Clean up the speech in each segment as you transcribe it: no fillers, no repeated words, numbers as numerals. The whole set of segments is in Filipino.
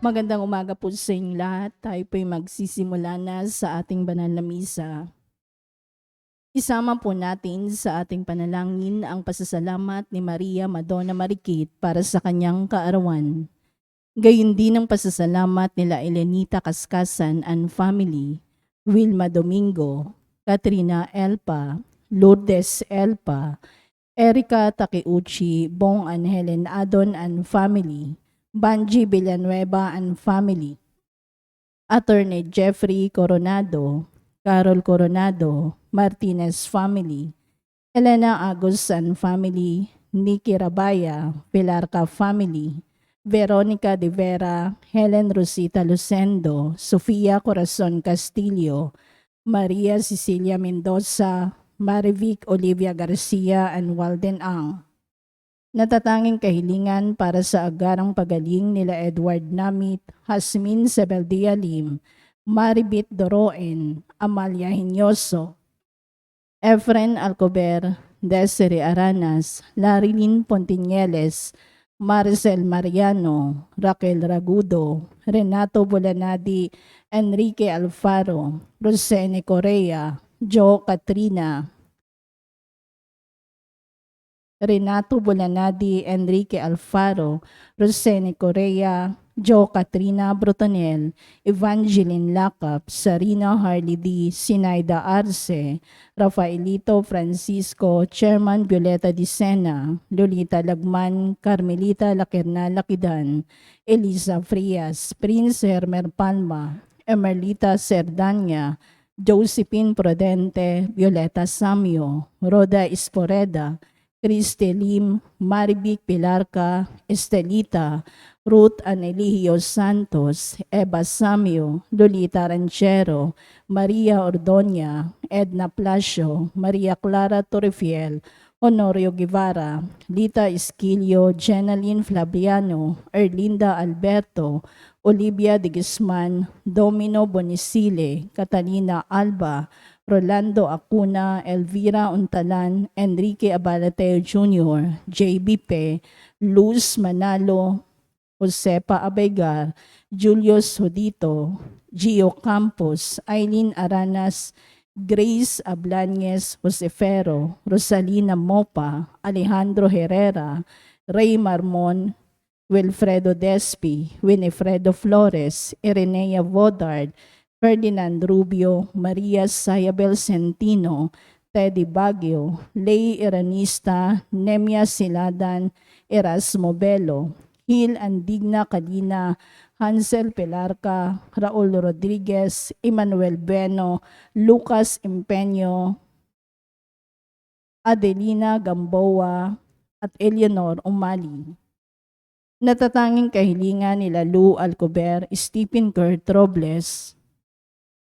Magandang umaga po sa inyong lahat. Tayo po'y magsisimula na sa ating banal na misa. Isama po natin sa ating panalangin ang pasasalamat ni Maria Madonna Marikit para sa kanyang kaarawan. Gayon din ang pasasalamat nila Elenita Kaskasan and family, Wilma Domingo, Katrina Elpa, Lourdes Elpa, Erica Takeuchi, Bong and Helen Adon and family, Banji Villanueva and family, Attorney Jeffrey Coronado, Carol Coronado, Martinez family, Elena Agus and family, Nikki Rabaya, Pilarca family, Veronica de Vera, Helen Rosita Lucendo, Sofia Corazon Castillo, Maria Cecilia Mendoza, Marivic Olivia Garcia and Walden Ang. Natatanging kahilingan para sa agarang pagaling nila Edward Namit, Hasmin Sebeldia Lim, Maribit Doroen, Amalia Hinyoso, Efren Alcober, Desiree Aranas, Larilyn Pontinieles, Maricel Mariano, Raquel Ragudo, Renato Bolanadi, Enrique Alfaro, Rosene Correa, Jo Katrina, Renato Bolanadi, Enrique Alfaro, Rosene Correa, Jo Katrina Brutonel, Evangeline Lacap, Sarina Harley D, Sinaida Arce, Rafaelito Francisco, Chairman Violeta Dicena, Lolita Lagman, Carmelita Lacerna Lakidan, Elisa Frias, Prince Hermer Palma, Emerlita Cerdanya, Josephine Prudente, Violeta Samio, Roda Esporeda, Criste Lim, Marivic Pilarca, Estelita, Ruth Anelihio Santos, Eva Samio, Lolita Ranchero, Maria Ordoña, Edna Plasio, Maria Clara Torrefiel, Honorio Guevara, Lita Esquilio, Jenaline Flaviano, Erlinda Alberto, Olivia de Guzman, Domino Bonisile, Catalina Alba, Rolando Acuna, Elvira Untalan, Enrique Abalateo Jr., JB Pe, Luz Manalo, Josepa Abegar, Julius Hodito, Gio Campos, Aileen Aranas, Grace Ablañez Josefero, Rosalina Mopa, Alejandro Herrera, Ray Marmon, Wilfredo Despi, Winifredo Flores, Irenea Vodard, Ferdinand Rubio, Maria Sayabel Centino, Teddy Baguio, Lay Iranista, Nemia Siladan, Erasmo Belo, Hil Andigna Kalina, Hansel Pelarca, Raul Rodriguez, Emmanuel Bueno, Lucas Empeño, Adelina Gamboa, at Eleanor Umali. Natatanging kahilingan nila Lou Alcober, Stephen Kurt Robles,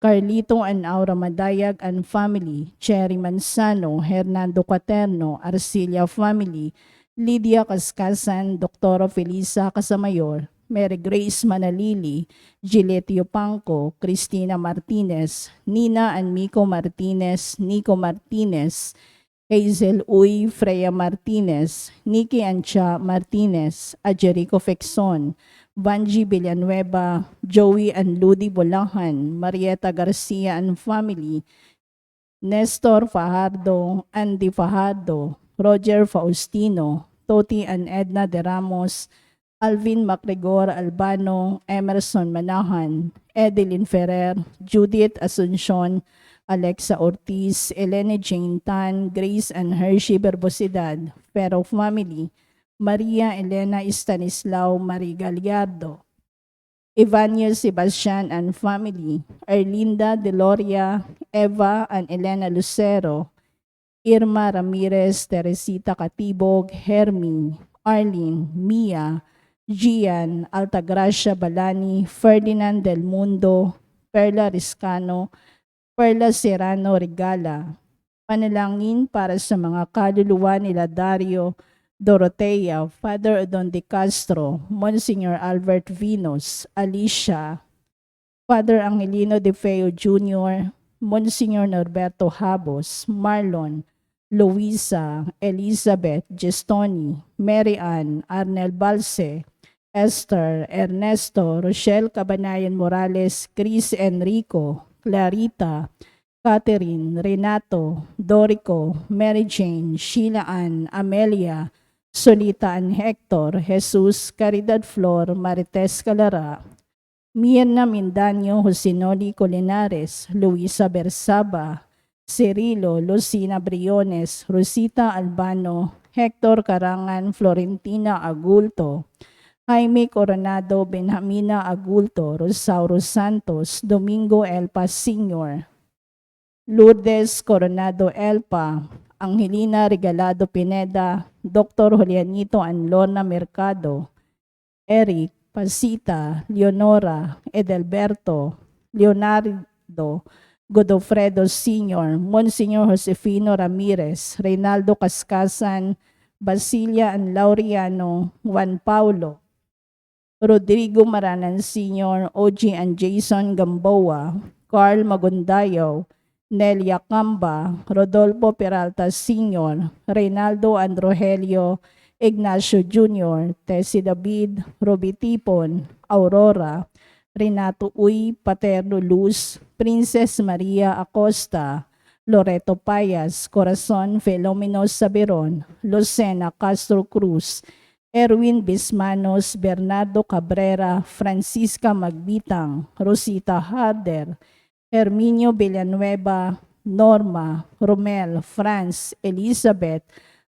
Carlito and Aura Madayag and family, Cherry Manzano, Hernando Quaterno, Arcilia family, Lydia Cascasan, Dr. Felisa Casamayor, Mary Grace Manalili, Gillette Yupanco, Cristina Martinez, Nina and Miko Martinez, Nico Martinez, Hazel Uy Freya Martinez, Nikki Ancha Martinez, Ajerico Fexon, Vanji Villanueva, Joey and Ludi Bolahan, Marieta Garcia and family, Nestor Fajardo, Andy Fajardo, Roger Faustino, Toti and Edna de Ramos, Alvin Macregor Albano, Emerson Manahan, Edeline Ferrer, Judith Asuncion, Alexa Ortiz, Elena Jane Tan, Grace and Hershey Berbosidad, Pero family, Maria Elena Stanislao Marie Gallardo, Evania Sebastian and family, Erlinda Deloria, Eva and Elena Lucero, Irma Ramirez, Teresita Katibog, Hermie, Arlene, Mia, Gian, Altagracia Balani, Ferdinand Del Mundo, Perla Riscano, Perla Serrano Regala. Panalangin para sa mga kaluluwa nila Dario, Dorotea, Father Odon de Castro, Monsignor Albert Vinos, Alicia, Father Angelino de Feo Jr., Monsignor Norberto Habos, Marlon, Luisa, Elizabeth Gestoni, Mary Ann, Arnel Balse, Esther, Ernesto, Rochelle Cabanayan Morales, Chris Enrico, Clarita, Catherine, Renato, Dorico, Mary Jane, Sheila Ann, Amelia, Solita Ann Hector, Jesus, Caridad Flor, Marites Calara, Mirna Mindanyo, Josinoli Colinares, Luisa Bersaba, Cirilo, Lucina Briones, Rosita Albano, Hector Carangan, Florentina Agulto, Jaime Coronado, Benjamina Agulto, Rosauro Santos, Domingo Elpa Sr., Lourdes Coronado Elpa, Angelina Regalado Pineda, Dr. Julianito and Lorna Mercado, Eric Pasita, Leonora, Edelberto, Leonardo, Godofredo Sr., Monsignor Josefino Ramirez, Reynaldo Cascasan, Basilia and Laureano, Juan Paulo, Rodrigo Maranan Sr., OG and Jason Gamboa, Carl Magundayo, Nelia Camba, Rodolfo Peralta Sr., Reynaldo and Rogelio, Ignacio Jr., Tessie David, Roby Tipon, Aurora, Renato Uy, Paterno Luz, Princess Maria Acosta, Loreto Payas, Corazon Filomeno Saberon, Lucena Castro Cruz, Erwin Bismanos, Bernardo Cabrera, Francisca Magbitang, Rosita Harder, Herminio Villanueva, Norma, Romel, Franz, Elizabeth,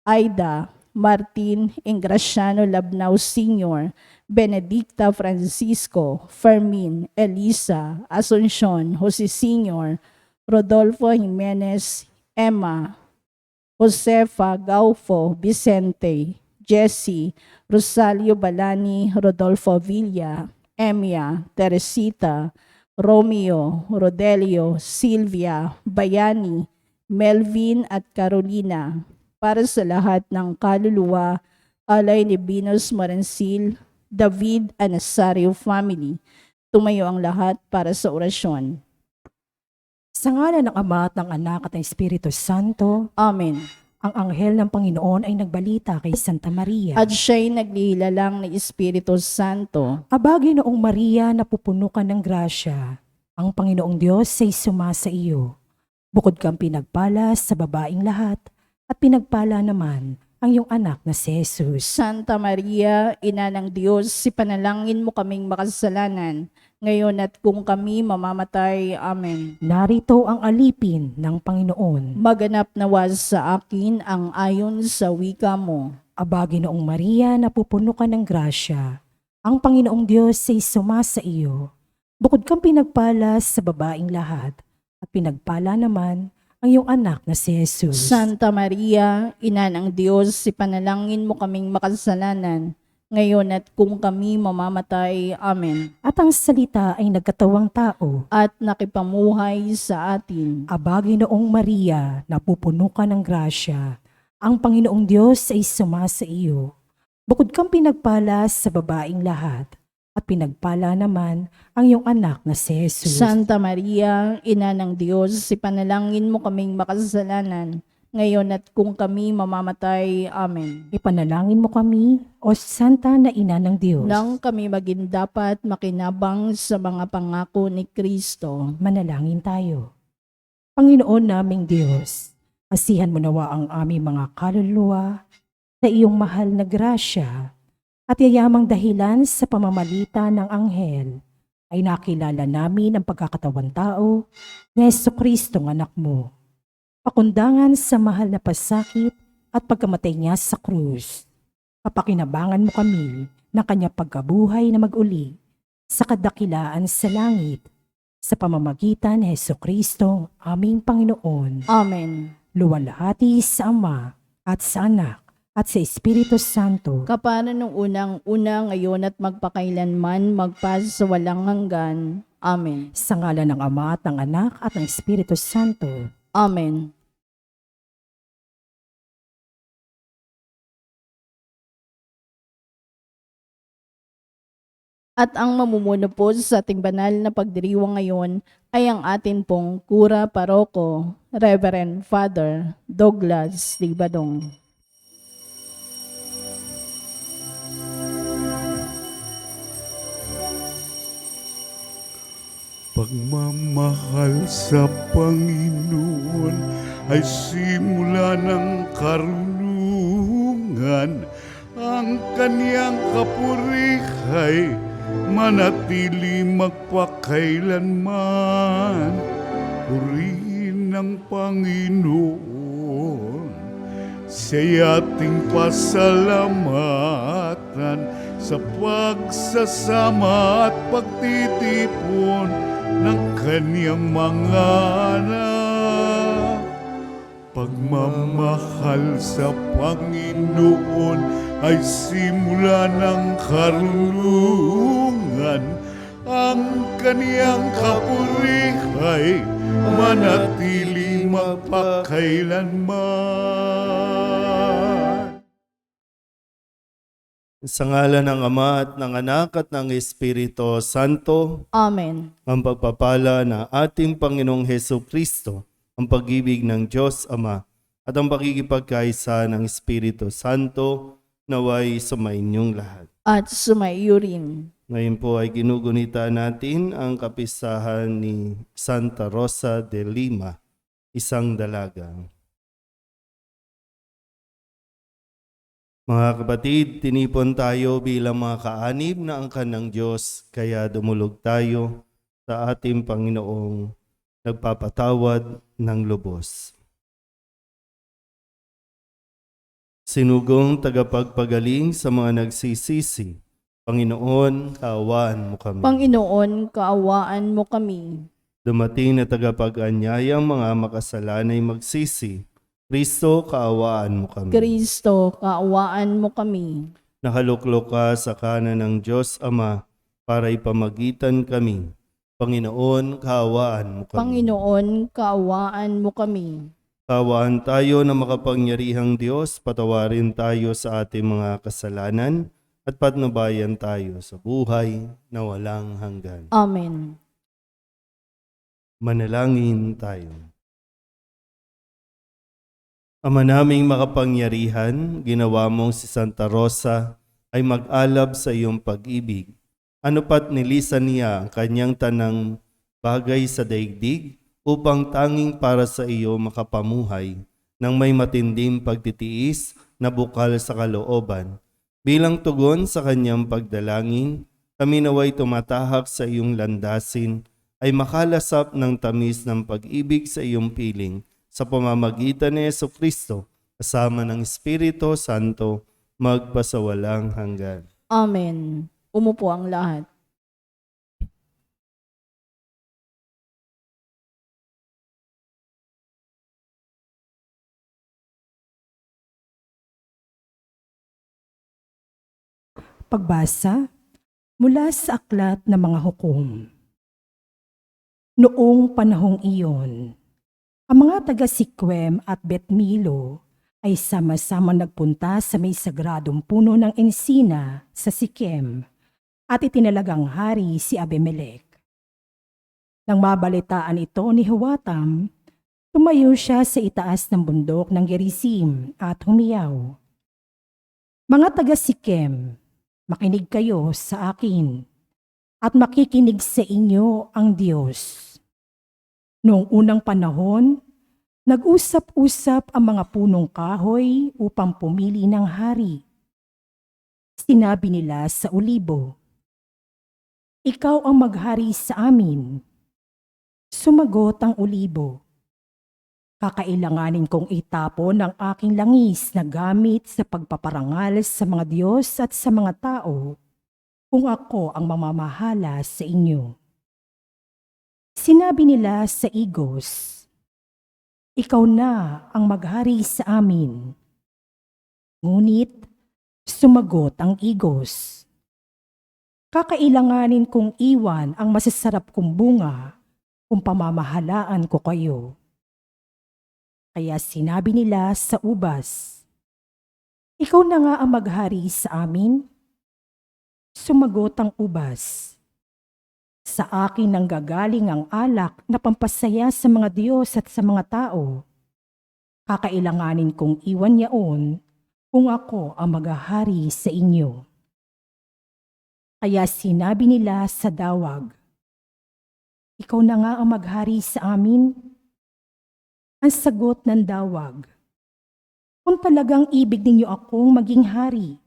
Aida, Martin Ingraciano Labnao Sr., Benedicta Francisco, Fermin, Elisa, Asuncion, Jose Sr., Rodolfo Jimenez, Emma, Josefa Gaufo, Vicente, Jessie, Rosalio Balani, Rodolfo Villa, Emia, Teresita, Romeo, Rodelio, Silvia, Bayani, Melvin at Carolina, para sa lahat ng kaluluwa, alay ni Venus Morensil, David Anasario family. Tumayo ang lahat para sa orasyon. Sa ngalan ng Ama at ng Anak at ng Espiritu Santo, Amen. ang anghel ng Panginoon ay nagbalita kay Santa Maria. At siya'y naglihilalang ng Espiritu Santo. Aba, Ginoong Maria, napupuno ka ng grasya. Ang Panginoong Diyos ay sumasa iyo. Bukod kang pinagpala sa babaing lahat, at pinagpala naman ang iyong anak na si Jesus. Santa Maria, Ina ng Diyos, ipanalangin mo kaming makasalanan, ngayon at kung kami mamamatay. Amen. Narito ang alipin ng Panginoon. Maganap nawa sa akin ang ayon sa wika mo. Aba, Ginoong Maria, napupuno ka ng grasya. Ang Panginoong Diyos ay sumasa iyo. Bukod kang pinagpala sa babaing lahat, at pinagpala naman ang iyong anak na si Jesus. Santa Maria, Ina ng Diyos, ipanalangin mo kaming makasalanan, ngayon at kung kami mamamatay. Amen. At ang salita ay nagkatawang tao. At nakipamuhay sa atin. Aba, Ginoong Maria, napupuno ka ng grasya. Ang Panginoong Diyos ay sumasa iyo. Bukod kang pinagpala sa babaing lahat, at pinagpala naman ang iyong anak na si Jesus. Santa Maria, Ina ng Diyos, ipanalangin mo kaming makasalanan, ngayon at kung kami mamamatay. Amen. Ipanalangin mo kami, O Santa na Ina ng Diyos. Nang kami maging dapat makinabang sa mga pangako ni Kristo. Manalangin tayo. Panginoon naming Diyos, asihan mo nawa ang aming mga kaluluwa sa iyong mahal na grasya at yayamang dahilan sa pamamagitan ng anghel ay nakilala namin ang pagkakatawan tao ni Jesucristo ng anak mo. Pakundangan sa mahal na pasakit at pagkamatay niya sa krus. Papakinabangan mo kami ng kanyang pagkabuhay na mag-uli sa kadakilaan sa langit sa pamamagitan ni Jesucristo aming Panginoon. Amen. Luwalhati sa Ama at sa Anak at sa Espiritu Santo. Kapana nung unang-una, ngayon at magpakailanman, magpas sa walang hanggan. Amen. Sa ngalan ng Ama at ng Anak at ng Espiritu Santo. Amen. At ang mamumuno po sa ating banal na pagdiriwang ngayon ay ang atin pong Kura Paroko, Reverend Father Douglas Libadong. Pagmamahal sa Panginoon ay simula ng karunungan. Ang kaniyang kapurihay manatili magpakailanman. Purihin ng Panginoon, siya'y ating pasalamatan sa pagsasama at pagtitipon ng kaniyang mga anak. Pagmamahal sa Panginoon ay simula ng karunungan. Ang kaniyang kapurihay manatili magpakailanman. Sa ngalan ng Ama at ng Anak at ng Espiritu Santo, Amen. ang pagpapala na ating Panginoong Hesukristo, ang pag-ibig ng Diyos Ama, at ang pakikipagkaisa ng Espiritu Santo, naway sumainyong lahat. At sumaiyo rin. Ngayon po ay ginugunita natin ang kapistahan ni Santa Rosa de Lima, isang dalaga. Mga kapatid, tinipon tayo bilang mga kaanib na angkan ng Diyos, kaya dumulog tayo sa ating Panginoong nagpapatawad ng lubos. Sinugong tagapagpagaling sa mga nagsisisi, Panginoon, kaawaan mo kami. Panginoon, kaawaan mo kami. Dumating na tagapag-anyayang mga makasalanay magsisi, Kristo, kaawaan mo kami. Kristo, kaawaan mo kami. Nakaluklok ka sa kanan ng Diyos Ama para ipamagitan kami. Panginoon, kaawaan mo kami. Panginoon, kaawaan mo kami. Kaawaan tayo na makapangyarihang Diyos, patawarin tayo sa ating mga kasalanan at patnubayan tayo sa buhay na walang hanggan. Amen. Manalangin tayo. Ama naming makapangyarihan, ginawa mong si Santa Rosa ay mag-alab sa iyong pag-ibig. Ano pat nilisan niya ang kanyang tanang bagay sa daigdig upang tanging para sa iyo makapamuhay ng may matinding pagtitiis na bukal sa kalooban. Bilang tugon sa kanyang pagdalangin, kami naway tumatahak sa iyong landasin ay makalasap ng tamis ng pag-ibig sa iyong piling sa pamamagitan ni Jesucristo kasama ng Espiritu Santo magpasawalang hanggan. Amen. Umupo ang lahat. Pagbasa mula sa aklat ng mga hukom. Noong panahong iyon, ang mga taga Siquem at Betmilo ay sama-sama nagpunta sa may sagradong puno ng ensina sa Siquem at itinalagang hari si Abimelech. Nang mabalitaan ito ni Huwatam, tumayo siya sa itaas ng bundok ng Gerizim at humiyaw. Mga taga Siquem, makinig kayo sa akin at makikinig sa inyo ang Diyos. Noong unang panahon, nag-usap-usap ang mga punong kahoy upang pumili ng hari. Sinabi nila sa olibo, "Ikaw ang maghari sa amin." Sumagot ang olibo, "Kakailanganin kong itapon ang aking langis na gamit sa pagpaparangal sa mga Diyos at sa mga tao kung ako ang mamamahala sa inyo." Sinabi nila sa igos, "Ikaw na ang maghari sa amin." Ngunit sumagot ang igos, "Kakailanganin kong iwan ang masasarap kong bunga kung pamamahalaan ko kayo." Kaya sinabi nila sa ubas, "Ikaw na nga ang maghari sa amin." Sumagot ang ubas, "Sa akin nang gagaling ang alak na pampasaya sa mga Diyos at sa mga tao. Kakailanganin kong iwan yaon kung ako ang maghahari sa inyo." Kaya sinabi nila sa dawag, "Ikaw na nga ang maghari sa amin." Ang sagot ng dawag, "Kung talagang ibig ninyo akong maging hari,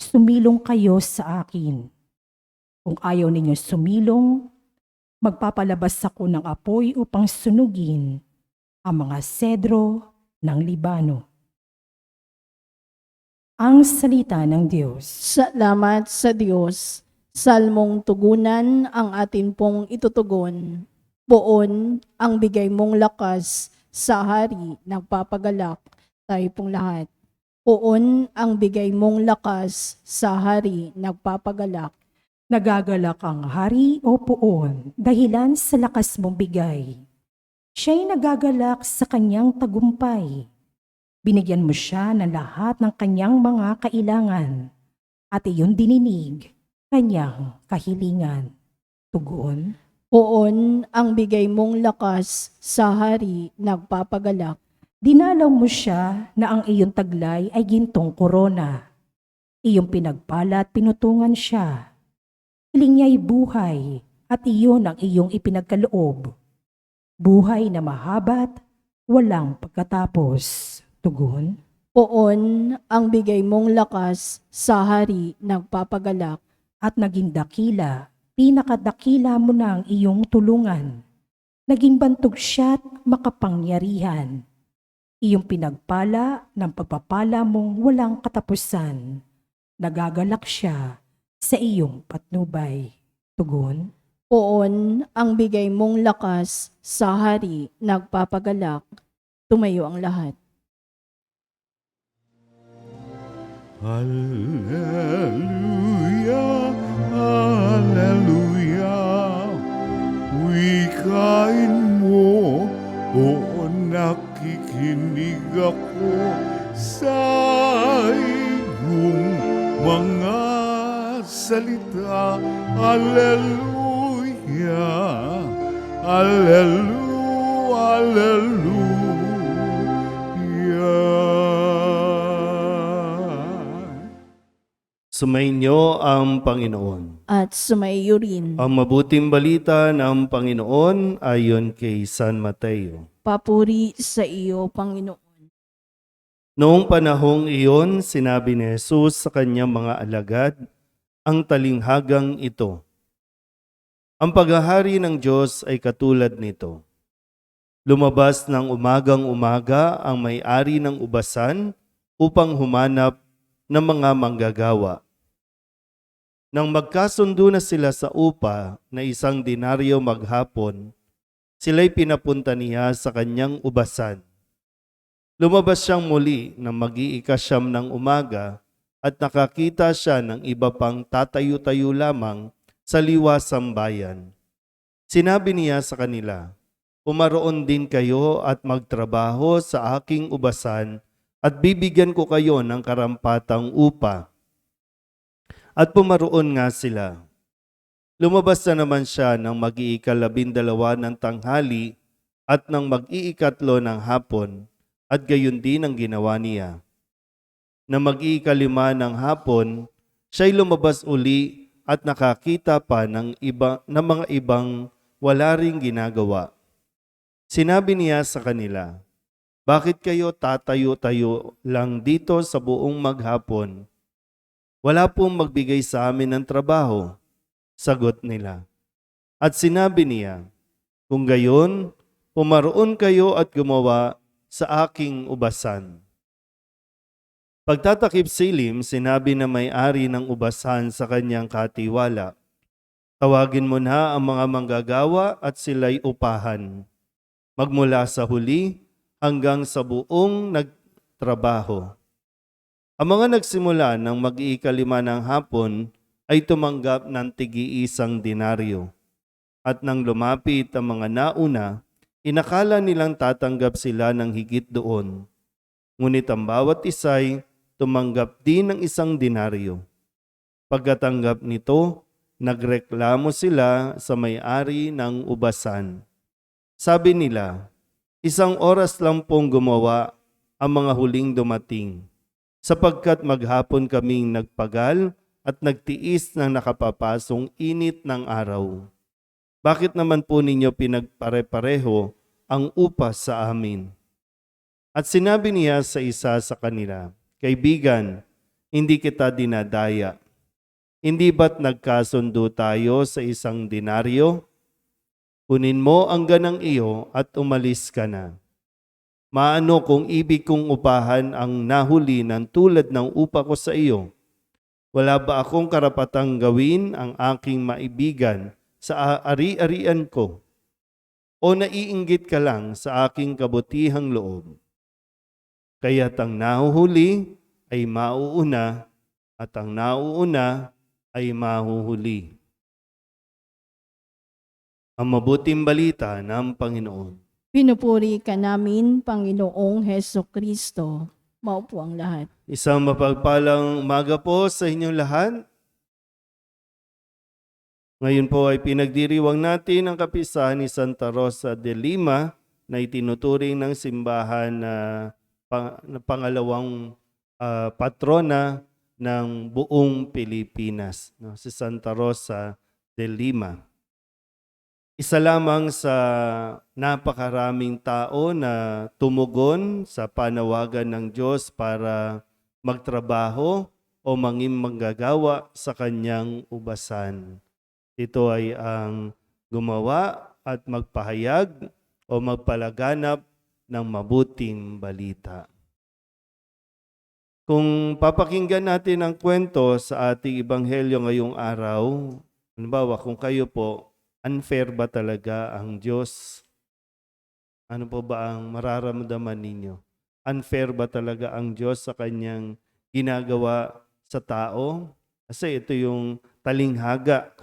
sumilong kayo sa akin. Kung ayaw ninyo sumilong, magpapalabas ako ng apoy upang sunugin ang mga sedro ng Libano." Ang salita ng Diyos. Salamat sa Diyos. Salmong tugunan ang atin pong itutugon. Poon ang bigay mong lakas sa hari nagpapagalak. Tayo pong lahat. Poon ang bigay mong lakas sa hari nagpapagalak. Nagagalak ang hari o poon dahilan sa lakas mong bigay. Siya'y nagagalak sa kanyang tagumpay. Binigyan mo siya ng lahat ng kanyang mga kailangan at iyon dininig kanyang kahilingan. Tugon. Poon ang bigay mong lakas sa hari nagpapagalak. Dinalaw mo siya na ang iyong taglay ay gintong korona. Iyong pinagpala at pinutungan siya. Hiling niya'y buhay at iyon ang iyong ipinagkaloob. Buhay na mahaba't walang pagkatapos. Tugon. Poon ang bigay mong lakas sa hari nagpapagalak. At naging dakila, pinakadakila mo na ang iyong tulungan. Naging bantog siya't makapangyarihan. Iyong pinagpala ng pagpapala mong walang katapusan. Nagagalak siya sa iyong patnubay. Tugon. Poon ang bigay mong lakas sa hari nagpapagalak. Tumayo ang lahat. Hallelujah, hallelujah. Wikain mo, o nakikinig ako sa iyong mga salita. Hallelujah, Alleluia, Alleluia. Sumainyo ang Panginoon. At sumaiyo rin. Ang mabuting balita ng Panginoon ayon kay San Mateo. Papuri sa iyo, Panginoon. Noong panahong iyon, sinabi ni Jesus sa kanyang mga alagad ang talinghagang ito. Ang paghahari ng Diyos ay katulad nito. Lumabas ng umagang-umaga ang may-ari ng ubasan upang humanap ng mga manggagawa. Nang magkasundo na sila sa upa na 1 denaryo maghapon, sila'y pinapunta niya sa kanyang ubasan. Lumabas siyang muli ng mag-iikasyam ng umaga at nakakita siya ng iba pang tatayo-tayo lamang sa liwasang bayan. Sinabi niya sa kanila, "Pumaroon din kayo at magtrabaho sa aking ubasan at bibigyan ko kayo ng karampatang upa." At pumaroon nga sila. Lumabas na naman siya ng mag-iikalabindalawa ng tanghali at ng mag-iikatlo ng hapon, at gayon din ang ginawa niya. Na mag-iikalima ng hapon, siya'y lumabas uli at nakakita pa ng mga ibang wala ring ginagawa. Sinabi niya sa kanila, "Bakit kayo tatayo-tayo lang dito sa buong maghapon? Wala pong magbigay sa amin ng trabaho." Sagot nila. At sinabi niya, "Kung gayon, pumaroon kayo at gumawa sa aking ubasan." Pagtatakip silim, sinabi na may-ari ng ubasan sa kanyang katiwala, "Tawagin mo na ang mga manggagawa at sila'y upahan, magmula sa huli hanggang sa buong nagtrabaho." Ang mga nagsimula ng mag-iikalima ng hapon ay tumanggap ng tig-iisang denaryo. At nang lumapit ang mga nauna, inakala nilang tatanggap sila ng higit doon. Ngunit ang bawat isa'y tumanggap din ng 1 denaryo. Pagkatanggap nito, nagreklamo sila sa may-ari ng ubasan. Sabi nila, "1 oras lang pong gumawa ang mga huling dumating, sapagkat maghapon kaming nagpagal at nagtiis ng nakapapasong init ng araw. Bakit naman po ninyo pinagpare-pareho ang upa sa amin?" At sinabi niya sa isa sa kanila, "Kaibigan, hindi kita dinadaya. Hindi ba't nagkasundo tayo sa 1 denaryo? Kunin mo ang ganang iyo at umalis ka na. Maano kung ibig kong upahan ang nahuli ng tulad ng upa ko sa iyo? Wala ba akong karapatang gawin ang aking maibigan sa ari-arian ko? O naiinggit ka lang sa aking kabutihang loob? Kaya't ang nahuhuli ay mauuna at ang nauuna ay mahuhuli." Ang mabuting balita ng Panginoon. Pinupuri ka namin, Panginoong Heso Kristo. Maupo ang lahat. Isang mapagpalang umaga po sa inyong lahat. Ngayon po ay pinagdiriwang natin ang kapistahan ni Santa Rosa de Lima na itinuturing ng simbahan na pangalawang patrona ng buong Pilipinas, no? Si Santa Rosa de Lima. Isa lamang sa napakaraming tao na tumugon sa panawagan ng Diyos para magtrabaho o manging manggagawa sa kanyang ubasan. Ito ay ang gumawa at magpahayag o magpalaganap ng mabuting balita. Kung papakinggan natin ang kwento sa ating ebanghelyo ngayong araw, halimbawa kung kayo po, unfair ba talaga ang Diyos? Ano po ba ang mararamdaman ninyo? Unfair ba talaga ang Diyos sa kanyang ginagawa sa tao? Kasi ito yung talinghaga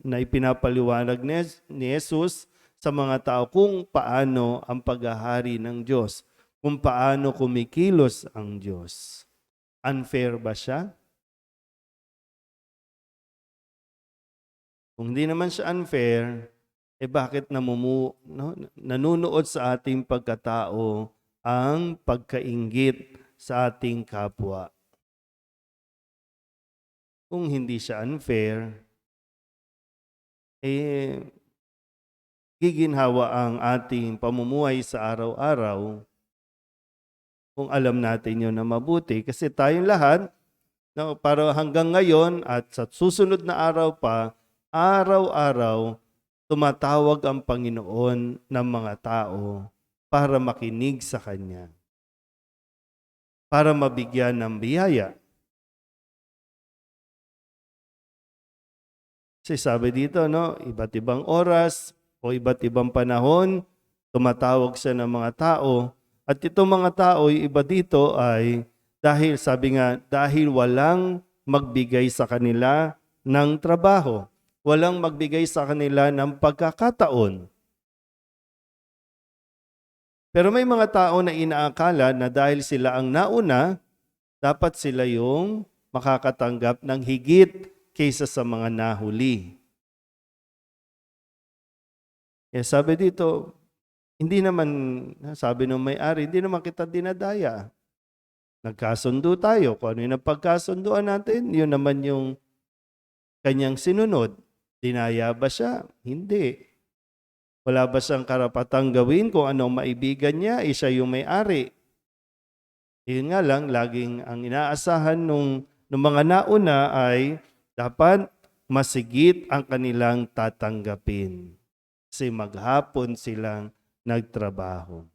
na ipinapaliwanag ni Jesus sa mga tao kung paano ang paghahari ng Diyos, kung paano kumikilos ang Diyos. Unfair ba siya? Kung hindi naman siya unfair, bakit nanunuot sa ating pagkatao ang pagkainggit sa ating kapwa? Kung hindi siya unfair, giginhawa ang ating pamumuhay sa araw-araw kung alam natin yun na mabuti. Kasi tayong lahat, no, para hanggang ngayon at sa susunod na araw pa, araw-araw, tumatawag ang Panginoon ng mga tao para makinig sa Kanya, para mabigyan ng biyaya. Kasi sabi dito, no, iba't ibang oras o iba't ibang panahon, tumatawag siya ng mga tao. At itong mga tao, yung iba dito ay dahil, sabi nga, dahil walang magbigay sa kanila ng trabaho. Walang magbigay sa kanila ng pagkakataon. Pero may mga tao na inaakala na dahil sila ang nauna, dapat sila yung makakatanggap ng higit kaysa sa mga nahuli. Sabi dito, hindi naman, sabi ng may-ari, hindi naman kita dinadaya. Nagkasundo tayo. Kung ano yung napagkasunduan natin, yun naman yung kanyang sinunod. Dinaya ba siya? Hindi. Wala ba siyang karapatang gawin kung anong maibigan niya? Siya yung may-ari. Yun nga lang, laging ang inaasahan nung mga nauna ay dapat masigit ang kanilang tatanggapin. Kasi maghapon silang nagtrabaho.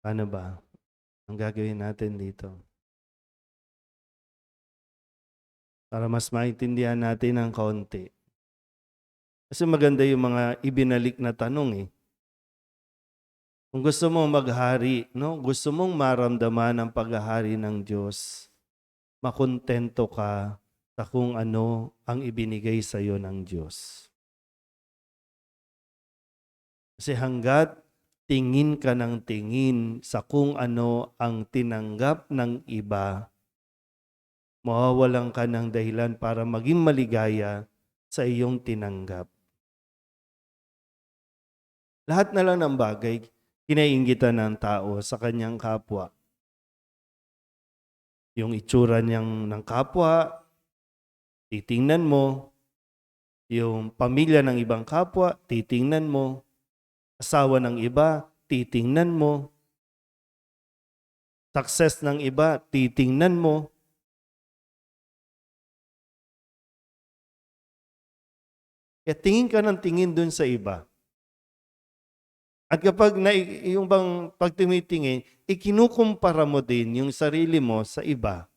Ano ba ang gagawin natin dito? Para mas maintindihan natin ng kaunti. Kasi maganda yung mga ibinalik na tanong . Kung gusto mong maghari, no? Gusto mong maramdaman ang paghahari ng Diyos, makontento ka sa kung ano ang ibinigay sa iyo ng Diyos. Kasi hanggat tingin ka ng tingin sa kung ano ang tinanggap ng iba, mawawalan ka ng dahilan para maging maligaya sa iyong tinanggap. Lahat na lang ng bagay, kinainggitan ng tao sa kanyang kapwa. Yung itsura niyang ng kapwa, titingnan mo. Yung pamilya ng ibang kapwa, titingnan mo. Asawa ng iba, titingnan mo. Success ng iba, titingnan mo. Kaya tingin ka ng tingin dun sa iba. At kapag yung bang pag tumitingin, ikinukumpara mo din yung sarili mo sa iba.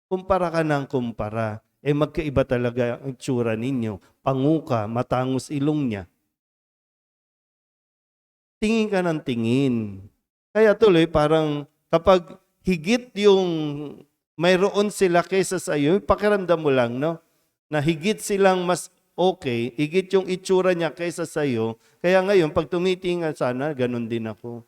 Kumpara ka ng kumpara. Magkaiba talaga ang tsura ninyo. Panguka, matangos ilong niya. Tingin ka ng tingin. Kaya tuloy parang kapag higit yung mayroon sila kaysa sa iyo, pakiramdam mo lang, no? Na higit silang mas okay, higit yung itsura niya kaysa sa iyo. Kaya ngayon, pag tumitingin sana, ganun din ako.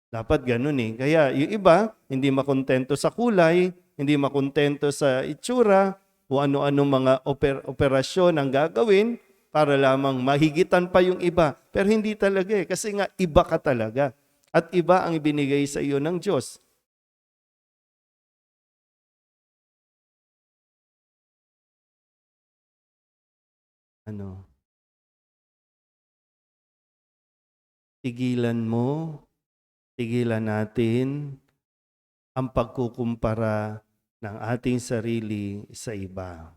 Dapat ganun . Kaya yung iba, hindi makontento sa kulay, hindi makontento sa itsura, o ano-ano mga operasyon ang gagawin para lamang mahigitan pa yung iba. Pero hindi talaga kasi nga iba ka talaga. At iba ang ibinigay sa iyo ng Diyos. Tigilan natin ang pagkukumpara ng ating sarili sa iba.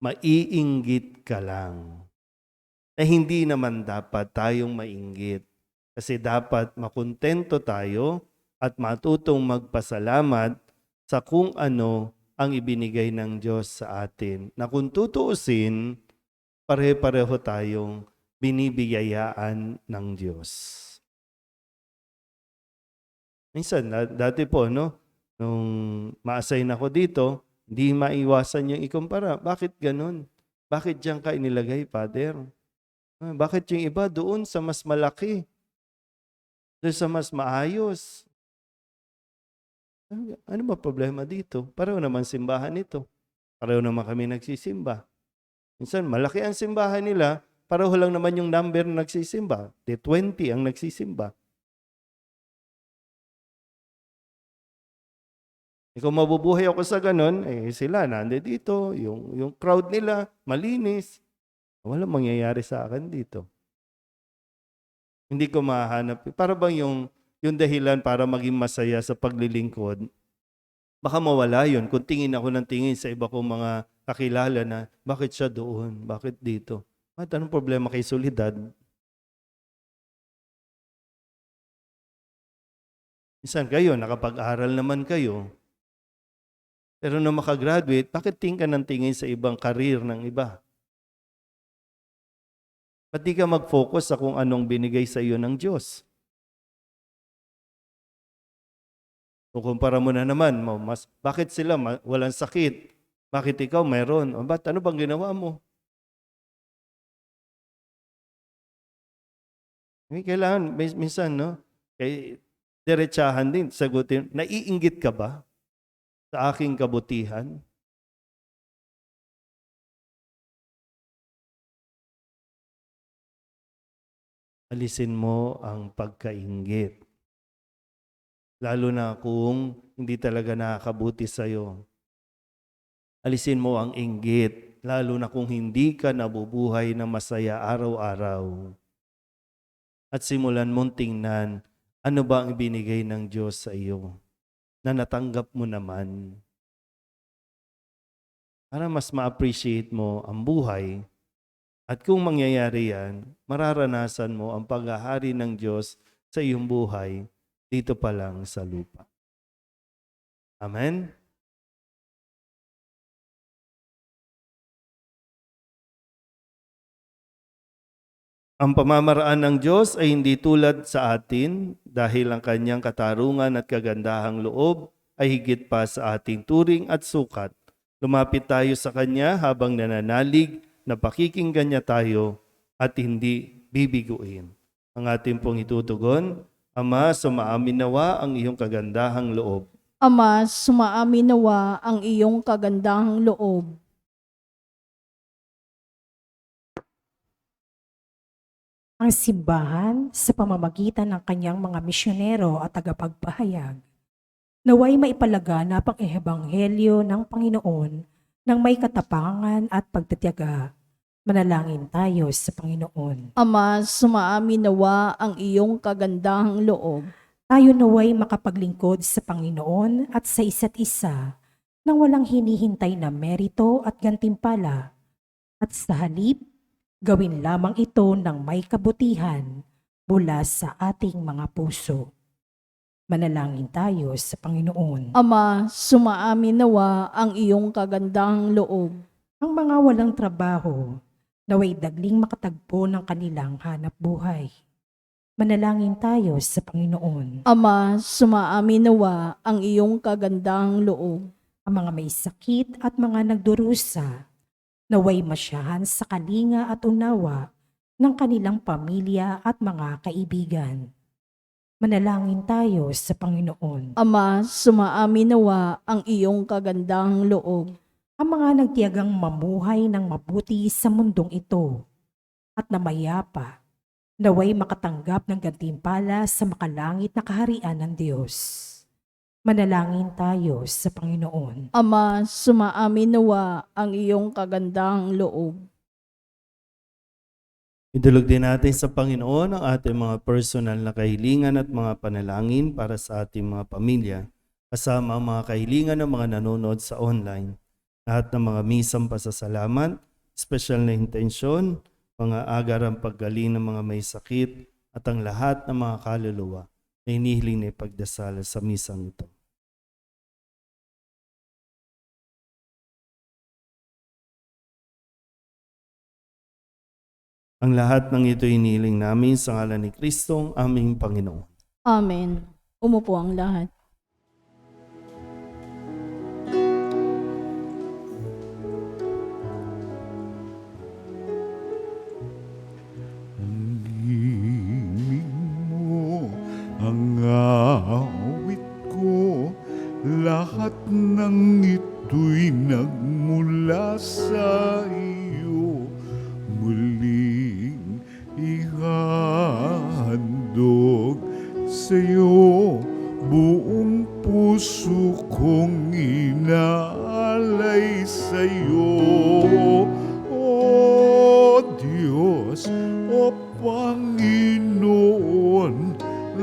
Maiinggit ka lang. Hindi naman dapat tayong mainggit. Kasi dapat makontento tayo at matutong magpasalamat sa kung ano ang ibinigay ng Diyos sa atin. Na kung tutuusin, pare-pareho tayong binibiyayaan ng Diyos. Minsan, dati po, no, nung ma-assign ako dito, hindi maiwasan yung ikumpara. Bakit ganun? Bakit diyan ka inilagay, Father? Bakit yung iba doon sa mas malaki? Doon sa mas maayos? Ano ba problema dito? Pareho naman simbahan ito. Pareho naman kami nagsisimba. Minsan, malaki ang simbahan nila, pareho lang naman yung number na nagsisimba. De 20 ang nagsisimba. Kung mabubuhay ako sa ganun, sila nandito, yung crowd nila, malinis. Walang mangyayari sa akin dito. Hindi ko mahanap. Para bang yung dahilan para maging masaya sa paglilingkod, baka mawala yun kung tingin ako ng tingin sa iba kong mga kakilala na bakit siya doon, bakit dito. At anong problema kay solidad? Minsan kayo, nakapag-aral naman kayo, pero nung makagraduate, bakit tingin ka ng tingin sa ibang karir ng iba? Ba't di ka mag-focus sa kung anong binigay sa iyo ng Diyos? Kukumpara mo na naman, bakit sila walang sakit? Bakit ikaw mayroon? Ba't ano bang ginawa mo? Kailangan, minsan, no? Diretsahan din, sagutin, naiinggit ka ba sa aking kabutihan? Alisin mo ang pagkainggit. Lalo na kung hindi talaga nakakabuti sa'yo. Alisin mo ang inggit, lalo na kung hindi ka nabubuhay na masaya araw-araw. At simulan mong tingnan, ano ba ang ibinigay ng Diyos sa iyo na natanggap mo naman. Para mas ma-appreciate mo ang buhay. At kung mangyayari yan, mararanasan mo ang paghahari ng Diyos sa iyong buhay dito pa lang sa lupa. Amen? Ang pamamaraan ng Diyos ay hindi tulad sa atin dahil ang kanyang katarungan at kagandahang loob ay higit pa sa ating turing at sukat. Lumapit tayo sa Kanya habang nananalig na pakikinggan niya tayo at hindi bibiguin. Ang ating pong itutugon, Ama, sumaamin nawa ang iyong kagandahang loob. Ama, sumaamin nawa ang iyong kagandahang loob. Ang simbahan sa pamamagitan ng kanyang mga misyonero at tagapagpahayag, naway maipalaganap ang ebanghelyo ng Panginoon ng may katapangan at pagtitiyaga. Manalangin tayo sa Panginoon. Ama, sumaamin nawa ang iyong kagandahang loob. Tayo naway makapaglingkod sa Panginoon at sa isa't isa nang walang hinihintay na merito at gantimpala. At sa halip, gawin lamang ito ng may kabutihan mula sa ating mga puso. Manalangin tayo sa Panginoon. Ama, sumaamin nawa ang iyong kagandahang loob. Ang mga walang trabaho, naway dagling makatagpo ng kanilang hanap buhay. Manalangin tayo sa Panginoon. Ama, sumaamin nawa ang iyong kagandahang loob. Ang mga may sakit at mga nagdurusa, naway masyahan sa kalinga at unawa ng kanilang pamilya at mga kaibigan. Manalangin tayo sa Panginoon. Ama, sumaamin nawa ang iyong kagandahang loob. Ang mga nagtiyagang mamuhay ng mabuti sa mundong ito at na mayapa, naway makatanggap ng gantimpala sa makalangit na kaharian ng Diyos. Manalangin tayo sa Panginoon. Ama, sumaamin nawa ang iyong kagandahang loob. Idulog din natin sa Panginoon ang ating mga personal na kahilingan at mga panalangin para sa ating mga pamilya, kasama ang mga kahilingan ng mga nanonood sa online. Lahat ng mga misang pasasalamat, special na intensyon, mga agarang paggaling ng mga may sakit, at ang lahat ng mga kaluluwa na hinihiling na ipagdasal sa misang ito. Ang lahat ng ito hinihiling namin sa ngalan ni Kristong aming Panginoon. Amen. Umupo ang lahat. Hingin mo ang awit ko, mula sa iyo muling ihandog sa iyo. Buong puso kong inaalay sa iyo. O Diyos, o Panginoon,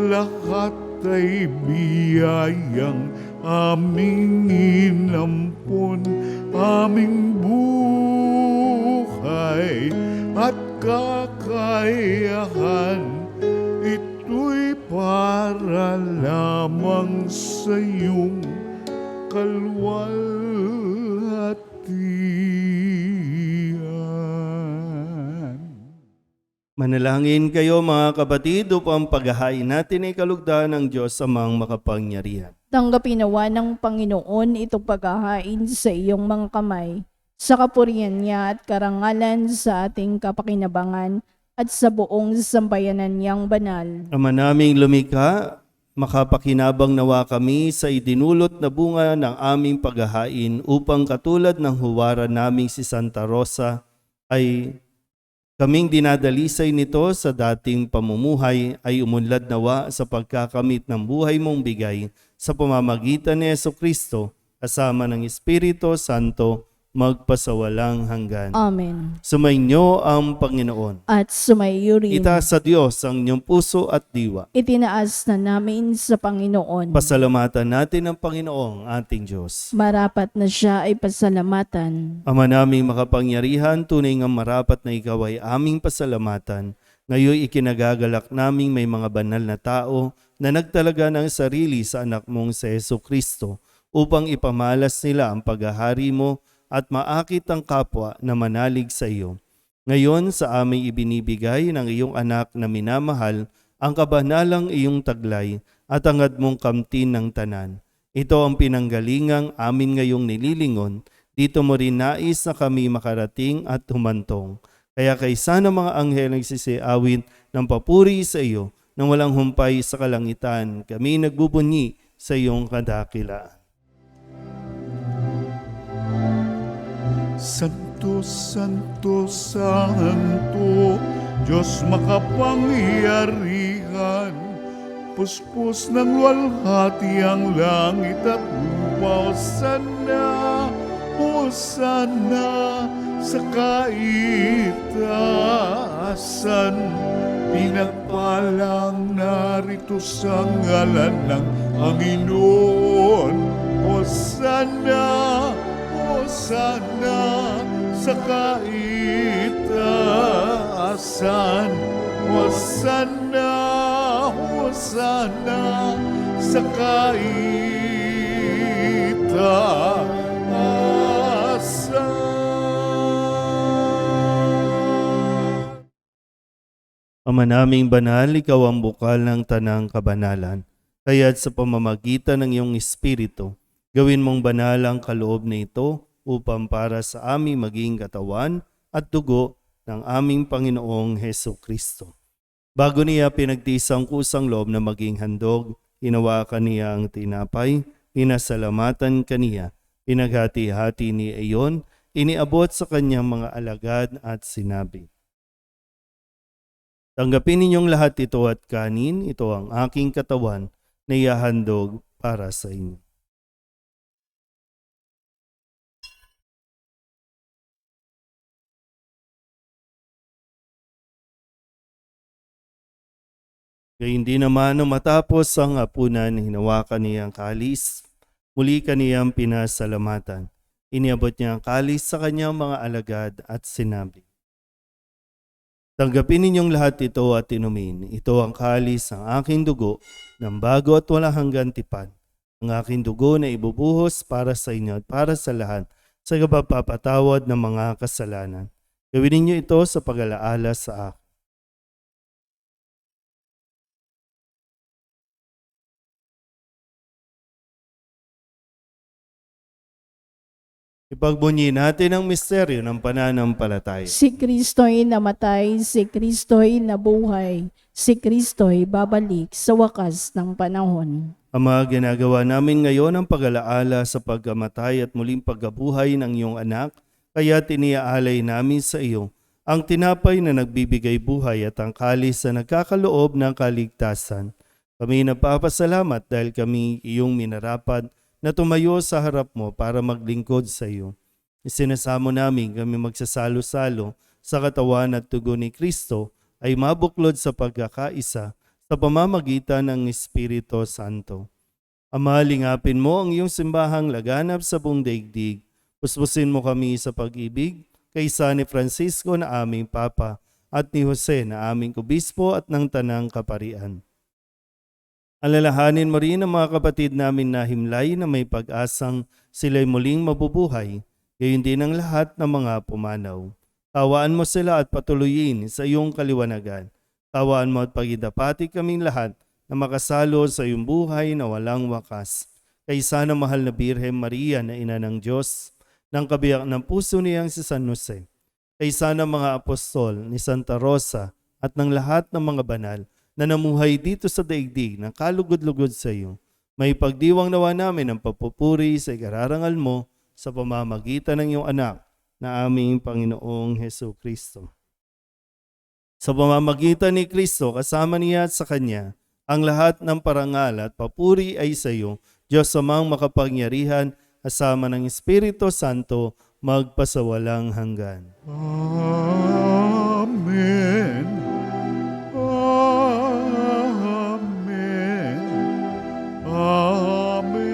lahat ay biyayang aming inampon, aming buhay at kakayahan. Ito'y para lamang sa iyong kalwalhatian. Manalangin kayo mga kapatid upang paghahain natin ay kalugdan ng Diyos amang makapangyarihan. Tanggapin nawa ng Panginoon itong paghahain sa iyong mga kamay, sa kapurihan niya at karangalan sa ating kapakinabangan at sa buong sambayanan niyang banal. Ama naming lumikha, makapakinabang nawa kami sa idinulot na bunga ng aming paghahain upang katulad ng huwaran naming si Santa Rosa ay kaming dinadalisay nito sa dating pamumuhay ay umunlad nawa sa pagkakamit ng buhay mong bigay sa pamamagitan ni Jesucristo kasama ng Espiritu Santo magpasawalang hanggan. Amen. Sumainyo ang Panginoon. At sumayo rin. Itaas sa Diyos ang inyong puso at diwa. Itinaas na namin sa Panginoon. Pasalamatan natin ang Panginoong ating Diyos. Marapat na siya ay pasalamatan. Ama naming makapangyarihan, tunay nga marapat na ikaw ay aming pasalamatan. Ngayon ikinagagalak naming may mga banal na tao na nagtalaga ng sarili sa anak mong si Jesucristo upang ipamalas nila ang paghahari mo at maakit ang kapwa na manalig sa iyo. Ngayon sa aming ibinibigay ng iyong anak na minamahal ang kabanalang iyong taglay at angad mong kamtin ng tanan. Ito ang pinanggalingang amin ngayong nililingon. Dito mo rin nais na kami makarating at humantong. Kaya kaysa ng mga anghel nagsisiawit ng papuri sa iyo nang walang humpay sa kalangitan, kami nagbubunyi sa iyong kadakilaan. Santo, Santo, Santo, Diyos makapangyarihan, puspos ng luwalhati ang langit at lupa. Hosana, Hosana sa kaitaasan. Pinagpalang narito sa ngalan ng Panginoon. Hosana, Hosana sa kaitaasan. Hosana, Hosana sa kaitaasan. Ama naming banal, ikaw ang bukal ng tanang kabanalan. Kaya't sa pamamagitan ng iyong Espiritu, gawin mong banal ang kaloob na ito upang para sa aming maging katawan at dugo ng aming Panginoong Hesukristo. Bago niya pinagtiis ang kusang loob na maging handog, hinawakan niya ang tinapay, pinasalamatan kaniya, pinaghati-hati ni iyon, iniabot sa kanyang mga alagad at sinabi, "Tanggapin ninyong lahat ito at kanin, ito ang aking katawan na ihahandog para sa inyo." Gayun din naman nung matapos ang hapunan, hinawakan niya ang kalis, muli kaniyang pinasalamatan. Iniabot niya ang kalis sa kanyang mga alagad at sinabi, "Tanggapin ninyong lahat ito at inumin. Ito ang kalis ng aking dugo ng bago at walang hanggan tipan. Ang aking dugo na ibubuhos para sa inyo at para sa lahat sa kapapatawad ng mga kasalanan. Gawin ninyo ito sa pag-alaala sa akin." Ipagbunyi natin ang misteryo ng pananampalataya. Si Kristo'y namatay, si Kristo'y nabuhay, si Kristo'y babalik sa wakas ng panahon. Ama, ginagawa namin ngayon ang pag-alaala sa pagkamatay at muling pagkabuhay ng iyong anak kaya tiniaalay namin sa iyo ang tinapay na nagbibigay buhay at ang kalis na nagkakaloob ng kaligtasan. Kami nagpapasalamat dahil kami iyong minarapat na tumayo sa harap mo para maglingkod sa iyo. Isinasamo namin kami magsasalo-salo sa katawan at tugo ni Kristo ay mabuklod sa pagkakaisa sa pamamagitan ng Espiritu Santo. Ama, lingapin mo ang iyong simbahang laganap sa buong daigdig. Puspusin mo kami sa pag-ibig kaysa ni Francisco na aming Papa at ni Jose na aming Obispo at ng Tanang Kaparian. Alalahanin mo rin ang mga kapatid namin na himlay na may pag-asang sila'y muling mabubuhay, gayon din ang lahat ng mga pumanaw. Tawaan mo sila at patuloyin sa iyong kaliwanagan. Tawaan mo at pagidapati kaming lahat na makasalo sa iyong buhay na walang wakas. Kaysa ng mahal na Birhen Maria na ina ng Diyos, ng kabiyak ng puso niyang si San Jose, kaysa ng mga apostol ni Santa Rosa at ng lahat ng mga banal na namuhay dito sa daigdig ng kalugod-lugod sa iyo, may pagdiwang nawa namin ang papupuri sa ikararangal mo sa pamamagitan ng iyong anak na aming Panginoong Hesu Kristo. Sa pamamagitan ni Kristo, kasama niya at sa Kanya, ang lahat ng parangal at papuri ay sa iyo, Diyos amang makapangyarihan, kasama ng Espiritu Santo, magpasawalang hanggan. Amen. Amen. Amen. Amen.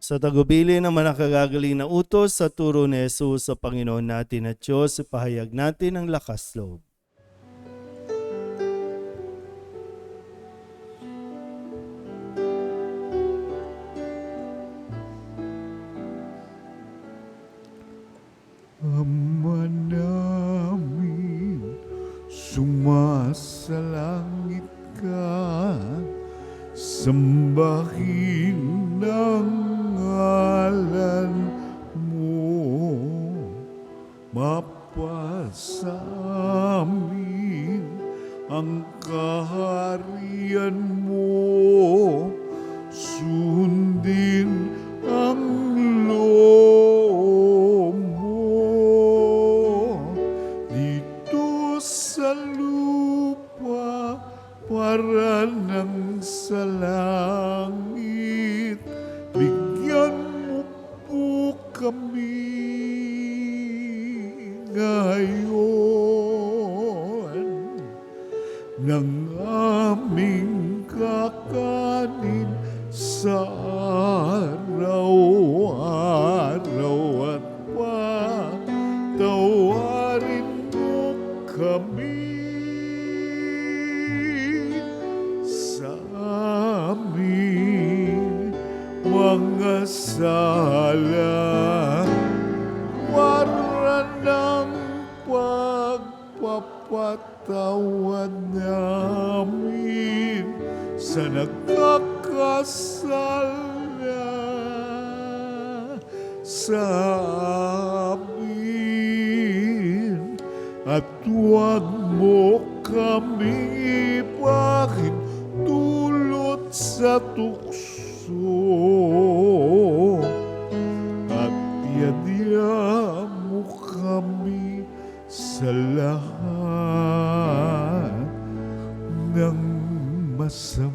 Sa tagubili ng manakagagaling na utos sa turo ni Jesus sa Panginoon natin at Diyos, ipahayag natin ang lakas loob. Ama namin, sumasalangit ka, sambahin ang ngalan mo, mapasa amin ang kaharian mo, sundin ang loob mo dito sa lupa para ng sa langit. Bigyan mo po kami ngayon ng aming kakanin sa araw-araw at patawarin mo kami sa aming mga sala, wala ng pagpapatawad namin sa nagkakasala sa amin, at huwag mo kami ipahintulot sa tukso, at yadya mo kami sa lahat ng masama.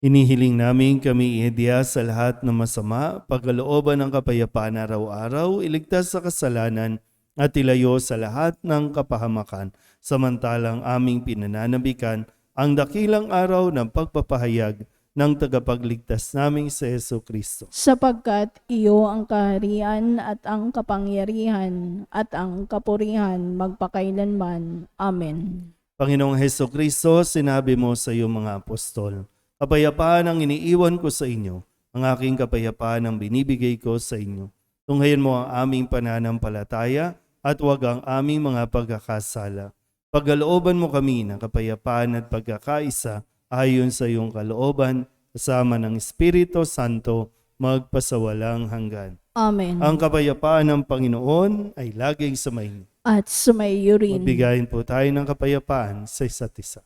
Inihiling namin kami ihidya sa lahat ng masama, pagkalooban ng kapayapaan araw-araw, iligtas sa kasalanan at ilayo sa lahat ng kapahamakan, samantalang aming pinananabikan ang dakilang araw ng pagpapahayag ng tagapagligtas naming si Hesu Kristo. Sapagkat iyo ang kaharian at ang kapangyarihan at ang kapurihan magpakailanman. Amen. Panginoong Hesu Kristo, sinabi mo sa iyong mga apostol, kapayapaan ang iniiwan ko sa inyo, ang aking kapayapaan ang binibigay ko sa inyo. Tunghayan mo ang aming pananampalataya at huwag ang aming mga pagkakasala. Pagkalooban mo kami ng kapayapaan at pagkakaisa ayon sa iyong kalooban, kasama ng Espiritu Santo, magpasawalang hanggan. Amen. Ang kapayapaan ng Panginoon ay laging sumainyo. at sumaiyo rin. Magbigayin po tayo ng kapayapaan sa isa't isa.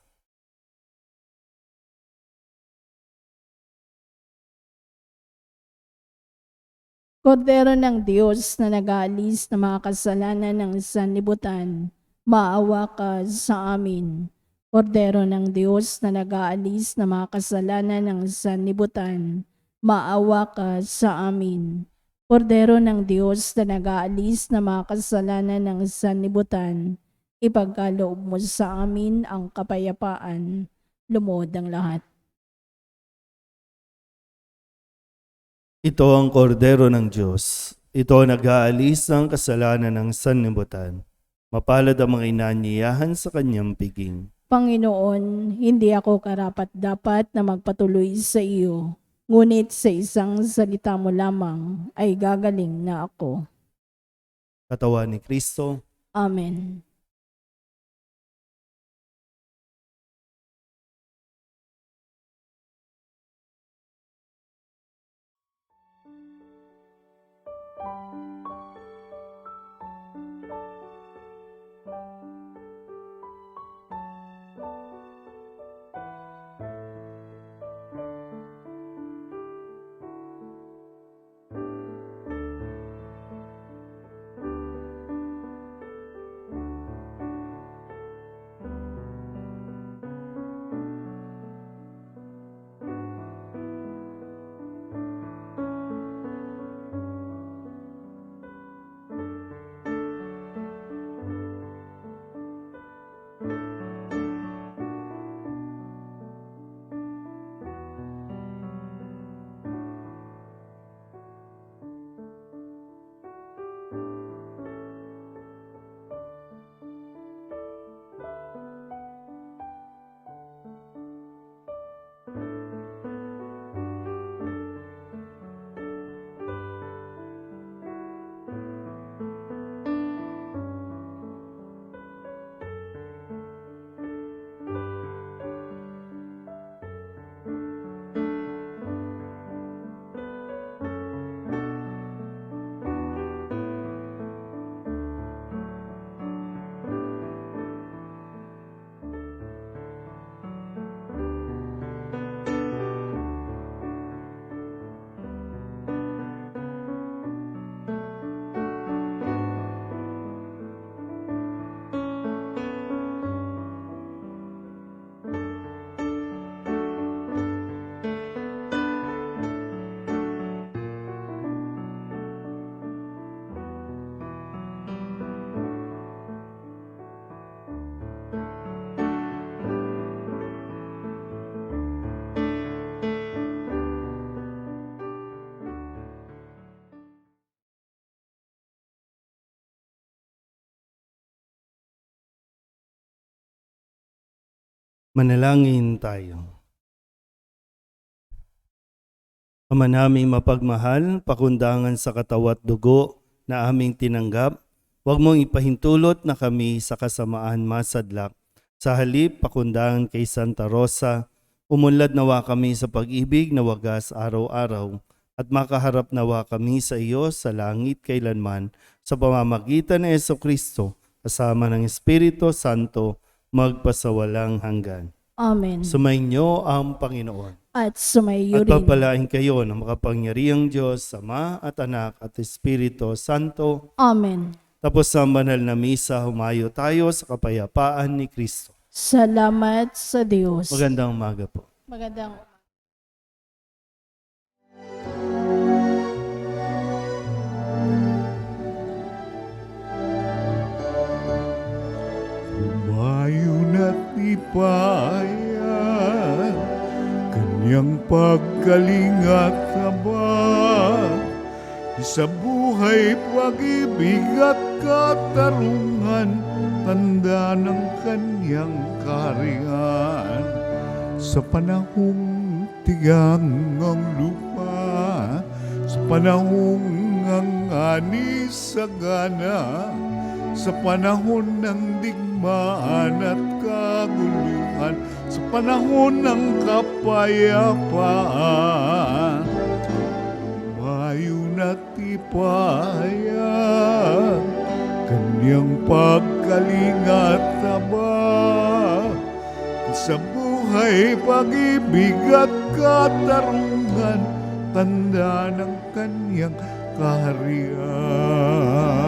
Kordero ng Diyos na nag-aalis ng mga kasalanan ng sanlibutan, maawa ka sa amin. Kordero ng Diyos na nag-aalis ng mga kasalanan ng sanlibutan, maawa ka sa amin. Kordero ng Diyos na nag-aalis ng mga kasalanan ng sanlibutan, ipagkaloob mo sa amin ang kapayapaan. Lumuhod ang lahat. Ito ang kordero ng Diyos. Ito ang nag-aalis ng kasalanan ng sanlibutan. Mapalad ang mga inanyayahan sa kanyang piging. Panginoon, hindi ako karapat-dapat na magpatuloy sa iyo, ngunit sa isang salita mo lamang ay gagaling na ako. Katawan ni Kristo. Amen. Manalangin tayo. Ama naming mapagmahal, pakundangan sa katawat dugo na aming tinanggap, huwag mong ipahintulot na kami sa kasamaan masadlak. Sa halip, pakundangan kay Santa Rosa, umunlad nawa kami sa pag-ibig na wagas araw-araw at makaharap nawa kami sa iyo sa langit kailanman sa pamamagitan ni Jesucristo kasama ng Espiritu Santo magpasawalang hanggan. Amen. Sumainyo ang Panginoon. At sumaiyo At rin. pagpalain kayo ng makapangyarihang Diyos, Ama at Anak at Espiritu Santo. Amen. Tapos sa banal na misa, humayo tayo sa kapayapaan ni Kristo. Salamat sa Diyos. Magandang umaga po. Magandang Humayo na't ipayan kanyang paggaling at habag sa buhay, pag-ibig at katarungan, tanda ng kanyang kaharian. Sa panahong tigang ang lupa, sa panahong ang ani sagana, sa panahon ng digmaan at kaguluhan, sa panahon ng kapayapaan, humayo na't ipayan kanyang pagkalingat habang sa buhay, pag-ibig at katarungan, tanda ng kanyang kaharian.